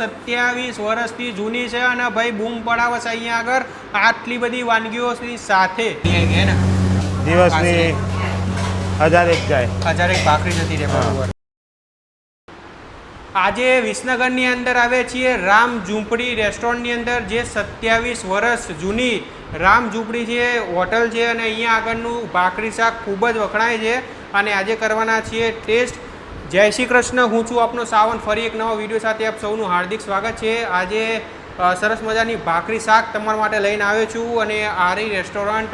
27 વર્ષથી જૂની છે અને ભાઈ બૂમ પડાવે છે અહીંયા આગળ આટલી બધી વાનગીઓની સાથે દિવસની 1001 જાય 1001 ભાખરી જતી રહે. બરોબર. આજે વિસનગરની અંદર આવે છીએ રામ ઝૂંપડી રેસ્ટોરન્ટની અંદર, જે 27 વર્ષ જૂની રામ ઝૂંપડી છે, હોટલ છે અને અહીંયા આગળનું ભાખરી શાક ખૂબ જ વખણાય છે અને આજે કરવાના છીએ ટેસ્ટ. જય શ્રી કૃષ્ણ, હું છું આપનો સાવન. ફરી એક નવા વિડીયો સાથે આપ સૌનું હાર્દિક સ્વાગત છે. આજે સરસ મજાની ભાખરી શાક તમારા માટે લઈને આવ્યો છું અને આરી રેસ્ટોરન્ટ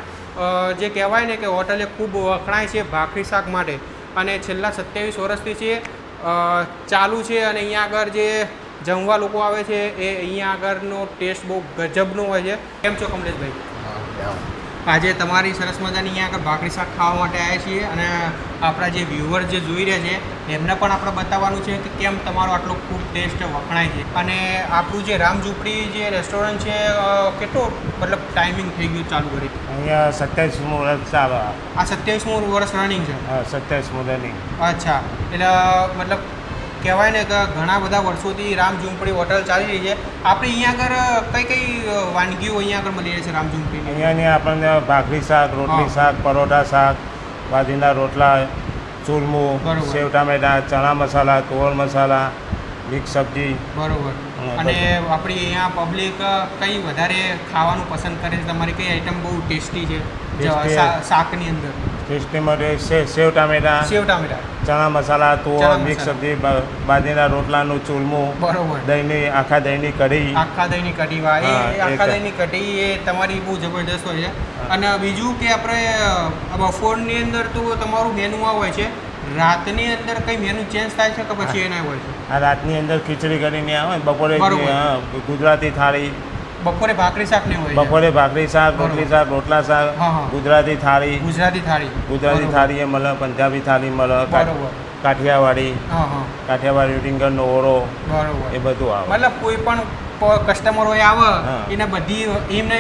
જે કહેવાય ને કે હોટલે ખૂબ વખણાય છે ભાખરી શાક માટે અને છેલ્લા 27 વર્ષથી છે ચાલુ છે અને અહીંયા આગળ જે જમવા લોકો આવે છે એ અહીંયા આગળનો ટેસ્ટ બહુ ગજબનો હોય છે. કેમ છો કમલેશભાઈ? આજે તમારી સરસ મજાની અહીંયા આગળ ભાખરી શાક ખાવા માટે આવ્યા છીએ અને આપણા જે વ્યુઅર જે જોઈ રહ્યા છે એમને પણ આપણે બતાવવાનું છે કે કેમ તમારો આટલો ખૂબ ટેસ્ટ વખણાય છે. અને આપણું જે રામ ઝૂંપડી જે રેસ્ટોરન્ટ છે કેટલો મતલબ ટાઈમિંગ થઈ ગયું ચાલુ કરી? અહીંયા 27મું વર્ષ ચાલે. આ 27મું વર્ષ રનિંગ છે? હા, 27મું રનિંગ. અચ્છા, એટલે મતલબ કહેવાય ને કે ઘણા બધા વર્ષોથી રામ ઝૂંપડી હોટલ ચાલી રહી છે. આપણે અહીંયા આગળ કઈ વાનગીઓ અહીંયા આગળ મળી રહે છે રામ ઝૂંપડીની? અહીંયાની આપણને ભાખરી શાક, રોટલી શાક, પરોઠા શાક, બાજરીના રોટલા, ચૂરમું, સેવ ટામેટા, ચણા મસાલા, તોર મસાલા, મિક્સ સબ્જી. બરોબર. અને આપણી અહીંયા પબ્લિક કઈ વધારે ખાવાનું પસંદ કરે છે? તમારી કઈ આઈટમ બહુ ટેસ્ટી છે શાકની અંદર? ટેસ્ટી માટે સેવ ટામેટા, ચણા મસાલા, તોર, મિક્સ સબ્જી, બાજરીના રોટલાનું ચૂરમું. બરોબર. આખા દહીંની કઢી. આખા દહીંની કઢી, વાહ! આખા દહીંની કઢી એ તમારી બહુ જબરદસ્ત હોય છે. અને બીજું કે આપણે બપોરની અંદર તો તમારું મેનુ આ હોય છે, રાતની અંદર કઈ મેનુ ચેન્જ થાય છે કે પછી એના હોય છે? આ રાતની અંદર ખીચડી કરીને આવે, બપોરે ગુજરાતી થાળી, બપોરે ભાખરી શાક નહીં હોય? બપોરે ભાખરી શાક, રોટલી શાક, રોટલા શાક, ગુજરાતી થાળી એ મળે, પંજાબી થાળી મળે, કાઠિયાવાડી રીંગણનો ઓરો, એ બધું આવે. મતલબ કોઈ પણ કસ્ટમર હોય આવે એને બધી એમને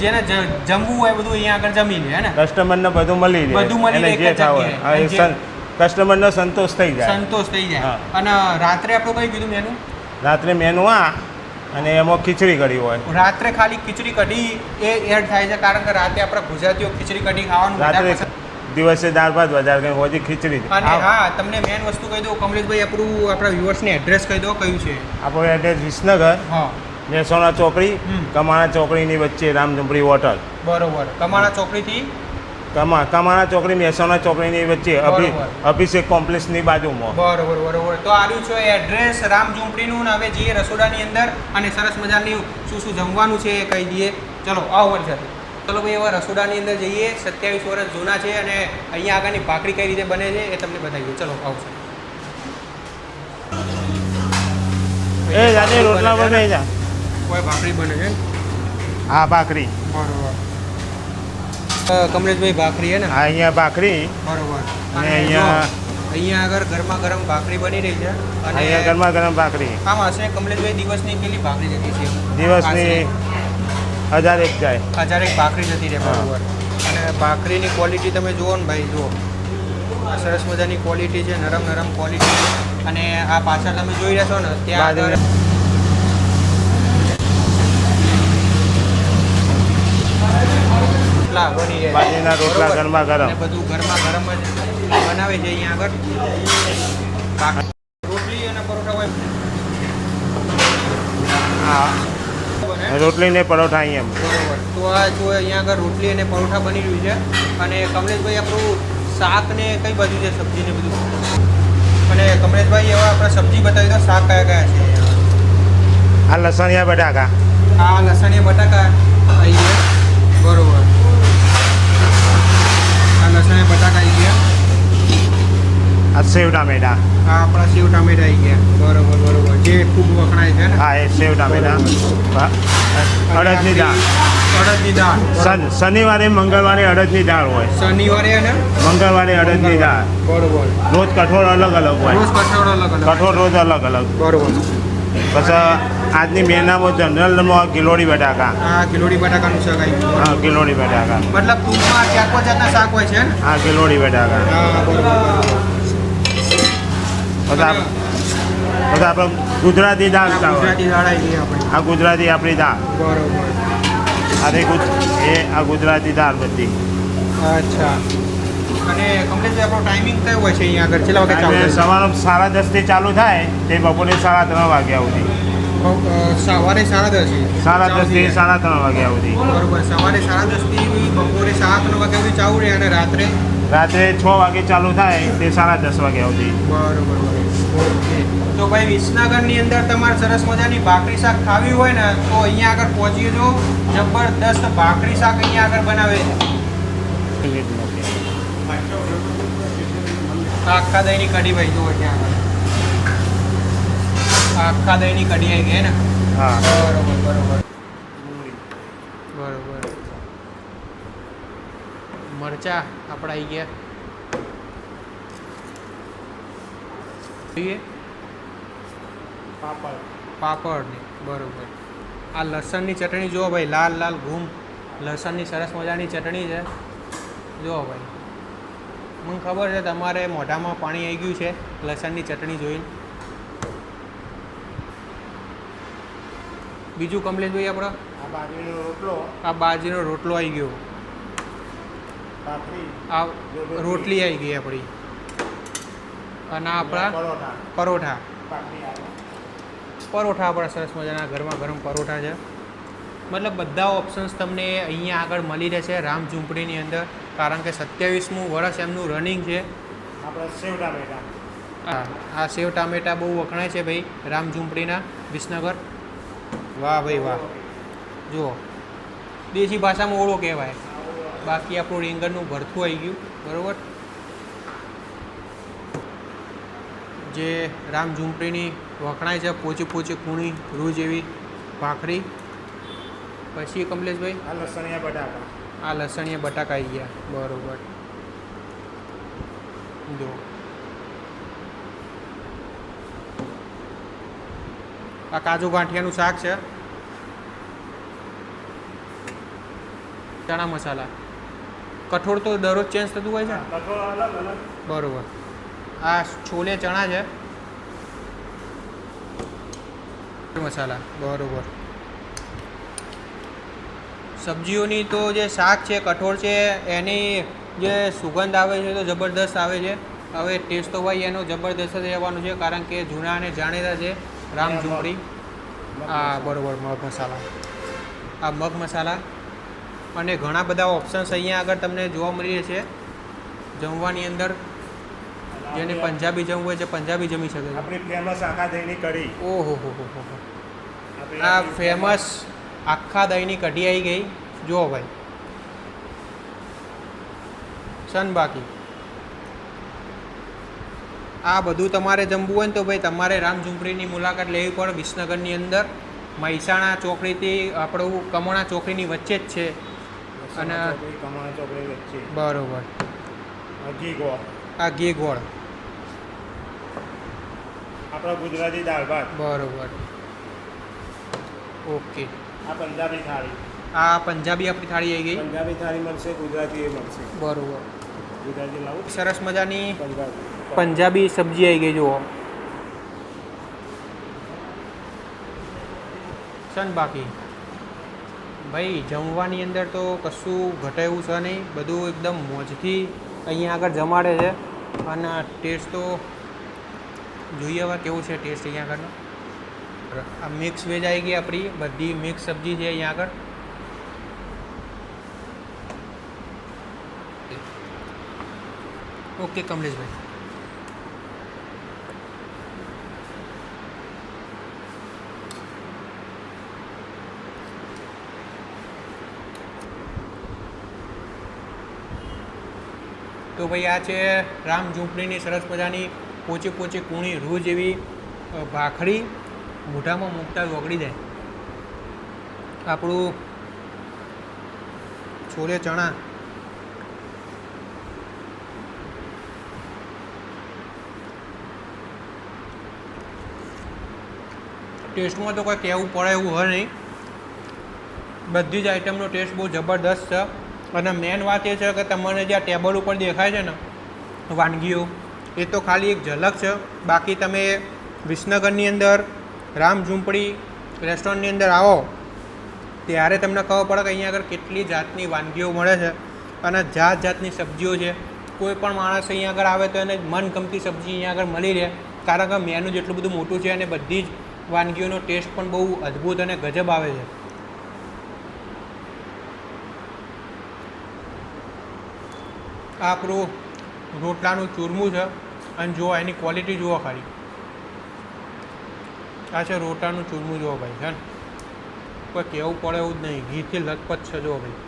જેને જમવું હોય બધું અહીંયા આગળ જમી લે ને? કસ્ટમરને બધું મળી રહે, જે થાય કસ્ટમરનો સંતોષ થઈ જાય. અને રાત્રે આપણું કઈ કીધું મેનુ? રાત્રે મેનુ અને એમાં ખીચડી કઢી હોય. રાત્રે ખાલી ખીચડી કઢી એ એડ થાય છે કારણ કે રાતે આપણા ગુજરાતીઓ ખીચડી કઢી ખાવાનું રાત્રે, દિવસે દાળ ભાત વધારે કંઈ હોજી ખીચડી. અને હા, તમને મેન વસ્તુ કહી દઉં કમલેશભાઈ, આપણા વ્યુઅર્સને એડ્રેસ કહી દો કયું છે? આપણું એડ્રેસ વિસનગર, મહેસાણા ચોકડી, કમાણા ચોકડીની વચ્ચે રામ ઝૂંપડી હોટલ. બરોબર. કમાણા ચોકડીથી કમાણા ચોકડી, મહેસાણા ચોકડીની વચ્ચે અભિષેક કોમ્પ્લેક્સની બાજુમાં. બરોબર. તો આવ્યું છે એડ્રેસ રામ ઝૂંપડીનું. હવે જઈએ રસોડાની અંદર અને સરસ મજાની શું જમવાનું છે એ કહી દઈએ. ચલો આવો છે. ચલો ભાઈ, હવે રસોડાની અંદર જઈએ. 27 વર્ષ જૂના છે અને અહીંયા આગળની ભાખરી કઈ રીતે બને છે એ તમને બતાવીએ. ચલો આવશે. રોટલા બને છે. કોઈ ભાખરી બને છે? હા, ભાખરી. બરોબર. કમલેશભાઈ ભાખરી હે ને? હા, અહીંયા ભાખરી. બરોબર. અને અહીંયા આગળ ગરમા ગરમ ભાખરી બની રહી છે અને અહીંયા ગરમા ગરમ ભાખરી. આમ હશે કમલેશભાઈ, દિવસની કેટલી ભાખરી જતી છે? દિવસની 1001 જાય 1001 ભાખરી જતી રહે. બરોબર. અને ભાખરીની ક્વોલિટી તમે જુઓ ને ભાઈ, જુઓ સરસ મજાની ક્વોલિટી છે, નરમ ક્વોલિટી છે. અને આ પાછળ તમે જોઈ રહ્યા છો ને ત્યાં આગળ બાજરીના રોટલા ગરમા ગરમ, બધું ગરમા ગરમ જ બનાવે છે અહીંયા આગળ. રોટલી અને પરોઠા હોય. હા, રોટલી ને પરોઠા અહીંયા. બરોબર. તો આ જો અહીંયા આગળ રોટલી અને પરોઠા બની રહ્યું છે. અને કમલેશભાઈ, આપણું શાક ને કઈ બાજુ છે, સબ્જી ને બધું? અને કમલેશભાઈ, હવે આપણે સબ્જી બતાવી દો, શાક કયા છે? આ લસણિયા બટાકા. આ લસણિયા બટાકા આવી ગયા. બરોબર. આ લસણિયા બટાકા આવી ગયા. આ સેવ ટામેટા. આ આપણા સેવ ટામેટા આવી ગયા. બરોબર. જે ખૂબ વખણાય છે ને? હા, એ સેવ ટામેટા. અડદની દાળ. શનિવારે મંગળવારે અડદની દાળ હોય. શનિવારે અને મંગળવારે અડદની દાળ. બરોબર. રોજ કઠોળ અલગ હોય. કઠોળ રોજ અલગ. બરોબર. પછી આજની મેનામાં જનરલમાં ગિલોડી બટાકા. હા, ગિલોડી બટાકાનું શાક આવ્યું. હા, ગિલોડી બટાકા. મતલબ ટૂંકમાં 4-5 જાતના શાક હોય છે ને? હા, ગિલોડી બટાકા. હા, બરોબર. બધા આપણે ગુજરાતી દાળ ચાવલ ગુજરાતી દાળ આવી ગઈ આપણી. આ ગુજરાતી આપણી દાળ બરોબર. આ ગુજરાતી દાળ બધી અચ્છા. અને કમ્પ્લીટ આપણો ટાઈમિંગ કયો હોય છે અહીંયા આગળ? કેટલા વાગે ચાલુ અને થાય? સવારે 10:30 ચાલુ થાય તે બપોરે 3:30 વાગ્યા સુધી. સવારે 10:30. 10:30 3:30 વાગ્યા સુધી. બરોબર. સવારે 10:30 બપોરે 7 વાગ્યા સુધી ચાલુ રહે અને રાત્રે રાત્રે 6 વાગે ચાલુ થાય તે 10:30 વાગ્યા સુધી. બરોબર. ઓકે. તો ભાઈ વિસનગરની અંદર તમારે સરસ મજાની ભાખરી શાક ખાવી હોય ને તો અહીંયા આગળ પહોંચી જજો. જબરદસ્ત ભાખરી શાક અહીંયા આગળ બનાવે છે. આખા દહીંની કઢી ભાઈ જુઓ ત્યાં આગળ આખા દહીંની કઢી આવી ગઈ ને. હા બરોબર. મરચા આપણા આવી ગયા. જોઈએ પાપડ ને બરોબર. આ લસણની ચટણી જુઓ ભાઈ, લાલ લાલ ઘૂમ લસણની સરસ મજાની ચટણી છે. જુઓ ભાઈ, મને ખબર છે તમારે મોઢામાં પાણી આવી ગયું છે લસણની ચટણી જોઈને. બીજું કમ્પ્લીટ જોઈએ આપણે. આ બાજરીનો રોટલો આવી ગયો. આ રોટલી આવી ગઈ આપણી. અને આપણા પરોઠા આપણા સરસ મજાના ગરમા ગરમ પરોઠા છે. મતલબ બધા ઓપ્શન્સ તમને અહીંયા આગળ મળી રહેશે રામ ઝૂંપડીની અંદર, કારણ કે 27મું વર્ષ એમનું રનિંગ છે. આ સેવ ટામેટા બહુ વખણાય છે ભાઈ રામ ઝૂંપડીના વિસનગર. વાહ ભાઈ વાહ. જુઓ દેશી ભાષામાં ઓળો કહેવાય. બાકી આપણું રીંગણનું ભરથું આવી ગયું. બરાબર. જે રામ ઝૂંપડીની વખણાય છે પોચી કૂણી રૂ જેવી ભાખરી. પછી કમલેશભાઈ આ લસણિયા બટાકા આવી ગયા. બરોબર. જો આ કાજુ ગાંઠિયાનું શાક છે. ચણા મસાલા. કઠોળ તો દરરોજ ચેન્જ થતું હોય છે. બરોબર. આ છોલે ચણા છે. મસાલા. બરોબર. સબ્જીઓની તો જે શાક છે કઠોળ છે એની જે સુગંધ આવે છે તો જબરદસ્ત આવે છે. હવે ટેસ્ટ તો ભાઈ એનો જબરદસ્ત જ રહેવાનો છે, કારણ કે જૂના અને જાણીતા છે રામ ઝૂંપડી. હા બરોબર. મગ મસાલા. આ મગ મસાલા અને ઘણા બધા ઓપ્શન્સ અહીંયા આગળ તમને જોવા મળી રહે છે જમવાની અંદર. જેને પંજાબી જમવું હોય છે પંજાબી જમી શકે છે. આપણી ફેમસ આખા દહીંની કઢી. ઓહો. આ ફેમસ આખા દહીંની કઢી આવી ગઈ. જુઓ ભાઈ, બાકી આ બધું તમારે જમવું હોય ને તો ભાઈ તમારે રામ ઝૂંપડીની મુલાકાત લેવી પડે. વિસનગરની અંદર મહેસાણા ચોકડીથી આપણું કમોણા ચોકડીની વચ્ચે જ છે. અને બરોબર. આ ઘી ગોળ આપણા ગુજરાતી દાળ ભાત. બરોબર. ઓકે. આ પંજાબી થાળી. આ પંજાબી આપણી થાળી આવી ગઈ. પંજાબી થાળી મળશે, ગુજરાતી એ મળશે. બરોબર. ગુજરાતી લાવું. સરસ મજાની પંજાબી સબ્જી આવી ગઈ. જુઓ બાકી ભાઈ જમવાની અંદર તો કશું ઘટે એવું છે નહીં. બધું એકદમ મોજથી અહીંયા આગળ જમાડે છે. અને ટેસ્ટ તો જોઈએ હવે કેવું છે ટેસ્ટ અહીંયા આગળનો. આ મિક્સ વેજ આવી ગઈ આપણી. બધી મિક્સ સબ્જી છે અહીંયા આગળ. ઓકે કમલેશભાઈ. તો ભાઈ આ છે રામ ઝૂંપડીની સરસ મજાની પોચી કૂણી રૂ જેવી ભાખરી. મોઢામાં મૂકતા ઓગળી જાય. આપણું છોલે ચણા. ટેસ્ટમાં તો કોઈ કહેવું પડે એવું હોય નહીં. બધી જ આઈટમનો ટેસ્ટ બહુ જબરદસ્ત છે. અને મેન વાત એ છે કે તમને જે આ ટેબલ ઉપર દેખાય છે ને વાનગીઓ, એ તો ખાલી એક ઝલક છે. બાકી તમે વિસનગરની અંદર રામ ઝૂંપડી રેસ્ટોરન્ટની અંદર આવો ત્યારે તમને ખબર પડે કે અહીંયા આગળ કેટલી જાતની વાનગીઓ મળે છે અને જાત જાતની સબ્જીઓ છે. કોઈ પણ માણસ અહીંયા આગળ આવે તો એને મનગમતી સબ્જી અહીંયા આગળ મળી રહે, કારણ કે મેનુ જેટલું બધું મોટું છે અને બધી જ વાનગીઓનો ટેસ્ટ પણ બહુ અદ્ભુત અને ગજબ આવે છે. આ આપણું રોટલાનું ચૂરમું છે અને જુઓ એની ક્વોલિટી જુઓ ખાલી. આ છે રોટલાનું ચૂરમું જુઓ ભાઈ, છે ને કોઈ કહેવું પડે એવું જ નહીં, ઘીથી લથપથ છે જુઓ ભાઈ.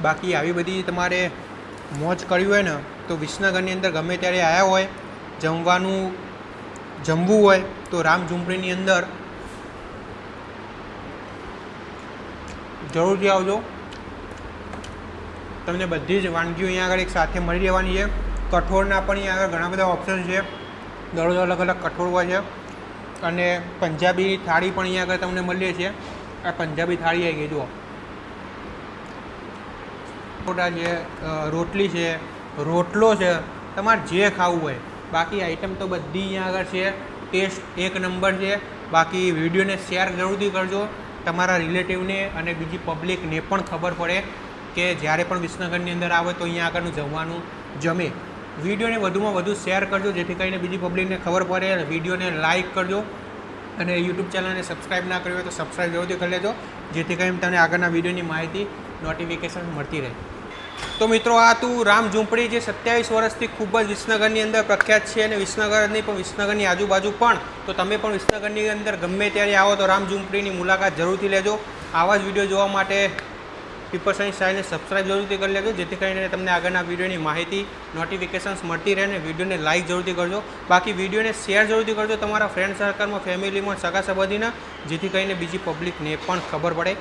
બાકી આવી બધી તમારે મોજ કરવી હોય ને તો વિસનગરની અંદર ગમે ત્યારે આવ્યા હોય, જમવું હોય તો રામ ઝૂંપડીની અંદર જરૂરથી આવજો. તમને બધી જ વાનગીઓ અહીંયા આગળ એક સાથે મળી રહેવાની છે. કઠોળના પણ અહીંયા આગળ ઘણા બધા ઓપ્શન છે, દરરોજ અલગ અલગ કઠોળ હોય છે. અને પંજાબી થાળી પણ અહીંયા આગળ તમને મળીએ છીએ. આ પંજાબી થાળી આવી ગઈ જુઓ, પરોઠા છે, રોટલી છે, રોટલો છે, તમારે જે ખાવું હોય. બાકી આઈટમ તો બધી અહીંયા આગળ છે, ટેસ્ટ એક નંબર છે. બાકી વિડીયોને શેર જરૂરથી કરજો તમારા રિલેટિવને અને બીજી પબ્લિકને પણ ખબર પડે કે જ્યારે પણ વિસનગરની અંદર આવે તો અહીંયા આગળનું જમવાનું જમે. વિડીયોને વધુમાં વધુ શેર કરજો જેથી કરીને બીજી પબ્લિકને ખબર પડે. વિડીયોને લાઇક કરજો અને યુટ્યુબ ચેનલને સબસ્ક્રાઈબ ના કર્યું હોય તો સબસ્ક્રાઈબ જરૂરથી કરી લેજો જેથી કરીને તમને આગળના વિડીયોની માહિતી નોટિફિકેશન મળતી રહે. તો મિત્રો આ હતું રામ ઝૂંપડી જે 27 વર્ષથી ખૂબ જ વિસનગરની અંદર પ્રખ્યાત છે અને વિસનગરની પણ વિસનગરની આજુબાજુ પણ. તો તમે પણ વિસનગરની અંદર ગમે ત્યારે આવો તો રામ ઝૂંપડીની મુલાકાત જરૂરથી લેજો. આવા જ વિડીયો જોવા માટે પીપલ સાયન્સ ચેનલને સબસ્ક્રાઈબ જરૂરથી કરી લેજો જેથી કરીને તમને આગળના વિડીયોની માહિતી નોટિફિકેશન્સ મળતી રહે અને વિડીયોને લાઇક જરૂરથી કરજો. બાકી વિડીયોને શેર જરૂરથી કરજો તમારા ફ્રેન્ડ સર્કલમાં, ફેમિલીમાં, સગા સંબંધીના, જેથી કરીને બીજી પબ્લિકને પણ ખબર પડે.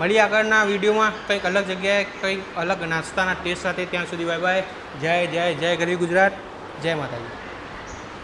મળીએ આગળના વિડીયોમાં કંઈક અલગ જગ્યાએ કંઈક અલગ નાસ્તાના ટેસ્ટ સાથે. ત્યાં સુધી બાય બાય. જય જય જય ગરવી ગુજરાત, જય માતાજી.